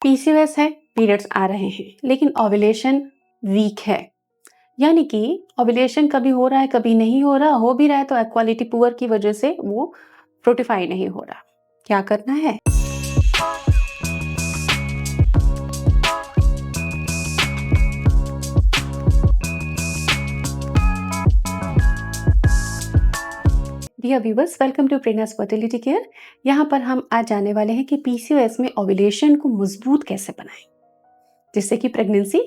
PCOS है, periods आ रहे हैं लेकिन ओव्यूलेशन वीक है, यानी कि ओव्यूलेशन कभी हो रहा है कभी नहीं हो रहा, हो भी रहा है तो क्वालिटी पुअर की वजह से वो फ्रूटिफाई नहीं हो रहा। क्या करना है? Dear viewers, welcome to Prerna's fertility care. यहाँ पर हम आज जानने वाले हैं कि पीसीओएस में ओव्यूलेशन को मजबूत कैसे बनाएं जिससे कि प्रेगनेंसी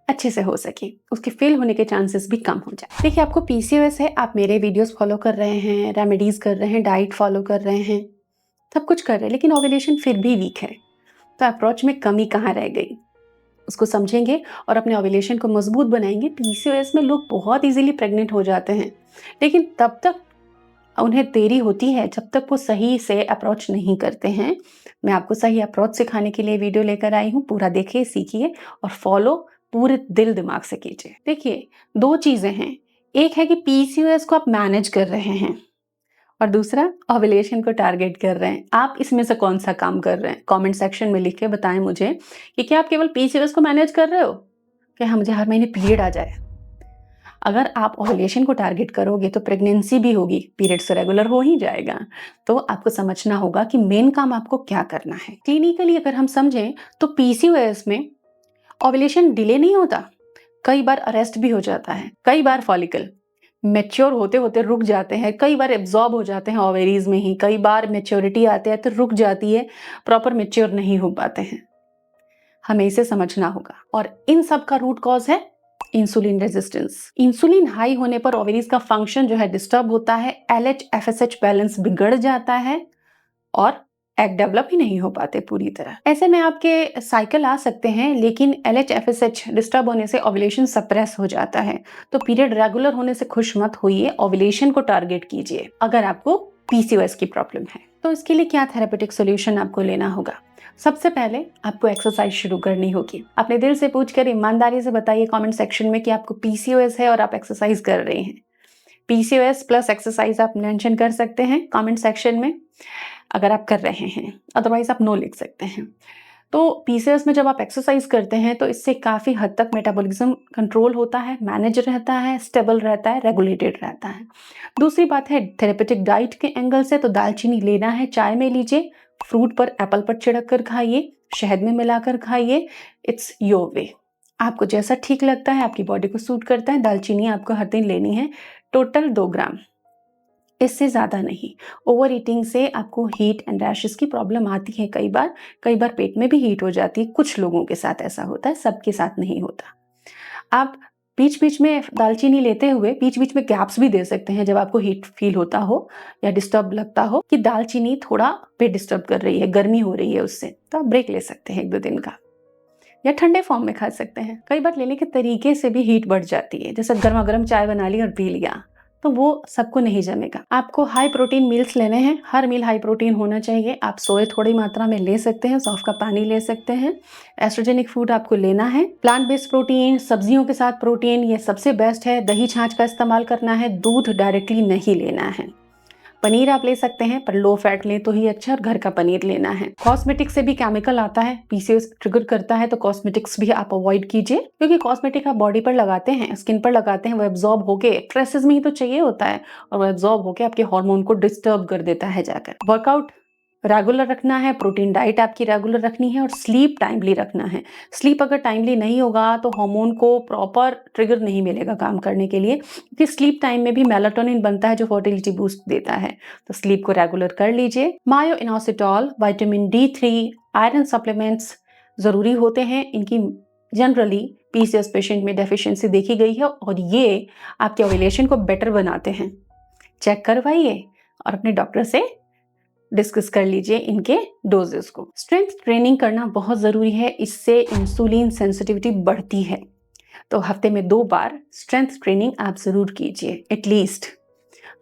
अच्छे से हो सके, उसके फेल होने के चांसेस भी कम हो जाए। देखिए, आपको पीसीओएस है, आप मेरे वीडियोस फॉलो कर रहे हैं, रेमेडीज कर रहे हैं, डाइट फॉलो कर रहे हैं, सब कुछ कर रहे हैं, लेकिन ओव्यूलेशन फिर भी वीक है, तो अप्रोच में कमी कहाँ रह गई, उसको समझेंगे और अपने ओव्यूलेशन को मजबूत बनाएंगे। पीसीओएस में लोग बहुत इजीली प्रेग्नेंट हो जाते हैं, लेकिन तब तक उन्हें देरी होती है जब तक वो सही से अप्रोच नहीं करते हैं। मैं आपको सही अप्रोच सिखाने के लिए वीडियो लेकर आई हूँ, पूरा देखिए, सीखिए और फॉलो पूरे दिल दिमाग से कीजिए। देखिए, दो चीजें हैं, एक है कि पीसीओएस को आप मैनेज कर रहे हैं और दूसरा ओव्यूलेशन को टारगेट कर रहे हैं। आप इसमें से कौन सा काम कर रहे हैं? कमेंट सेक्शन में लिख के बताएं मुझे कि क्या आप केवल पीसीओएस को मैनेज कर रहे हो कि हाँ मुझे हर महीने पीरियड आ जाए। अगर आप ओव्यूलेशन को टारगेट करोगे तो प्रेगनेंसी भी होगी, पीरियड्स रेगुलर हो ही जाएगा। तो आपको समझना होगा कि मेन काम आपको क्या करना है। क्लिनिकली अगर हम समझें तो पीसीओएस में ओव्यूलेशन डिले नहीं होता, कई बार अरेस्ट भी हो जाता है, कई बार फॉलिकल मैच्योर होते होते रुक जाते हैं, कई बार एब्जॉर्ब हो जाते हैं ओवेरीज में ही, कई बार मैच्योरिटी आते हैं तो रुक जाती है, प्रॉपर मैच्योर नहीं हो पाते हैं। हमें इसे समझना होगा और इन सब का रूट कॉज है इंसुलिन रेजिस्टेंस। इंसुलिन हाई होने पर ओवेरीज का फंक्शन जो है डिस्टर्ब होता है, एलएच एफएसएच बैलेंस बिगड़ जाता है और एग डेवलप ही नहीं हो पाते पूरी तरह। ऐसे में आपके साइकिल आ सकते हैं, लेकिन एलएच एफएसएच डिस्टर्ब होने से ओव्यूलेशन सप्रेस हो जाता है। तो पीरियड रेगुलर होने से खुश मत होइए, ओव्यूलेशन को टारगेट कीजिए अगर आपको पीसीओएस की प्रॉब्लम है। तो इसके लिए क्या थेरेपेटिक सोल्यूशन आपको लेना होगा? सबसे पहले आपको एक्सरसाइज शुरू करनी होगी। अपने दिल से पूछकर ईमानदारी से बताइए कमेंट सेक्शन में कि आपको पीसीओएस है और आप एक्सरसाइज कर रहे हैं। पीसीओएस प्लस एक्सरसाइज आप मेंशन कर सकते हैं कमेंट सेक्शन में अगर आप कर रहे हैं, अदरवाइज आप नो लिख सकते हैं। तो पीसीओएस में जब आप एक्सरसाइज करते हैं तो इससे काफ़ी हद तक मेटाबॉलिज्म कंट्रोल होता है, मैनेज रहता है, स्टेबल रहता है, रेगुलेटेड रहता है। दूसरी बात है थेरेपेटिक डाइट के एंगल से, तो दालचीनी लेना है, चाय में लीजिए, फ्रूट पर एप्पल पर छिड़क कर खाइए, शहद में मिलाकर खाइए, इट्स योर वे। आपको जैसा ठीक लगता है, आपकी बॉडी को सूट करता है, दालचीनी आपको हर दिन लेनी है, टोटल 2 ग्राम, इससे ज़्यादा नहीं। ओवर ईटिंग से आपको हीट एंड रैशेस की प्रॉब्लम आती है, कई बार पेट में भी हीट हो जाती है, कुछ लोगों के साथ ऐसा होता है, सबके साथ नहीं होता। आप बीच बीच में दालचीनी लेते हुए बीच बीच में गैप्स भी दे सकते हैं, जब आपको हीट फील होता हो या डिस्टर्ब लगता हो कि दालचीनी थोड़ा पेट डिस्टर्ब कर रही है, गर्मी हो रही है उससे, तो आप ब्रेक ले सकते हैं 1-2 दिन का, या ठंडे फॉर्म में खा सकते हैं। कई बार लेने के तरीके से भी हीट बढ़ जाती है, जैसे गर्मा गर्म चाय बना ली और पी लिया, तो वो सबको नहीं जमेगा। आपको हाई प्रोटीन मील्स लेने हैं, हर मील हाई प्रोटीन होना चाहिए। आप सोए थोड़ी मात्रा में ले सकते हैं, सौंफ का पानी ले सकते हैं। एस्ट्रोजेनिक फूड आपको लेना है, प्लांट बेस्ड प्रोटीन, सब्जियों के साथ प्रोटीन, ये सबसे बेस्ट है। दही छाछ का इस्तेमाल करना है, दूध डायरेक्टली नहीं लेना है। पनीर आप ले सकते हैं पर लो फैट लें तो ही अच्छा, और घर का पनीर लेना है। कॉस्मेटिक से भी केमिकल आता है, पीसीओएस ट्रिगर करता है, तो कॉस्मेटिक्स भी आप अवॉइड कीजिए, क्योंकि कॉस्मेटिक आप बॉडी पर लगाते हैं, स्किन पर लगाते हैं, वो एब्जॉर्ब होके ट्रेसेस में ही तो चाहिए होता है, और वो एब्जॉर्ब होके आपके हार्मोन को डिस्टर्ब कर देता है जाकर। वर्कआउट रेगुलर रखना है, प्रोटीन डाइट आपकी रेगुलर रखनी है, और स्लीप टाइमली रखना है। स्लीप अगर टाइमली नहीं होगा तो हार्मोन को प्रॉपर ट्रिगर नहीं मिलेगा काम करने के लिए, क्योंकि स्लीप टाइम में भी मेलाटोनिन बनता है जो फर्टिलिटी बूस्ट देता है। तो स्लीप को रेगुलर कर लीजिए। Myo inositol, vitamin D3, iron supplements जरूरी होते हैं, इनकी जनरली पीसीओएस पेशेंट में डेफिशिएंसी देखी गई है, और ये आपके ओव्यूलेशन को बेटर बनाते हैं। चेक करवाइए और अपने डॉक्टर से डिस्कस कर लीजिए इनके डोजेस को। स्ट्रेंथ ट्रेनिंग करना बहुत ज़रूरी है, इससे इंसुलिन सेंसिटिविटी बढ़ती है। तो हफ्ते में 2 बार स्ट्रेंथ ट्रेनिंग आप ज़रूर कीजिए, एटलीस्ट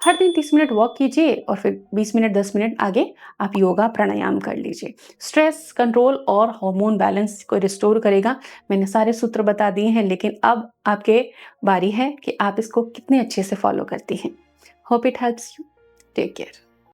हर दिन 30 मिनट वॉक कीजिए और फिर 20 मिनट 10 मिनट आगे आप योगा प्राणायाम कर लीजिए। स्ट्रेस कंट्रोल और हार्मोन बैलेंस को रिस्टोर करेगा। मैंने सारे सूत्र बता दिए हैं, लेकिन अब आपके बारी है कि आप इसको कितने अच्छे से फॉलो करती हैं। Hope it helps you. Take care.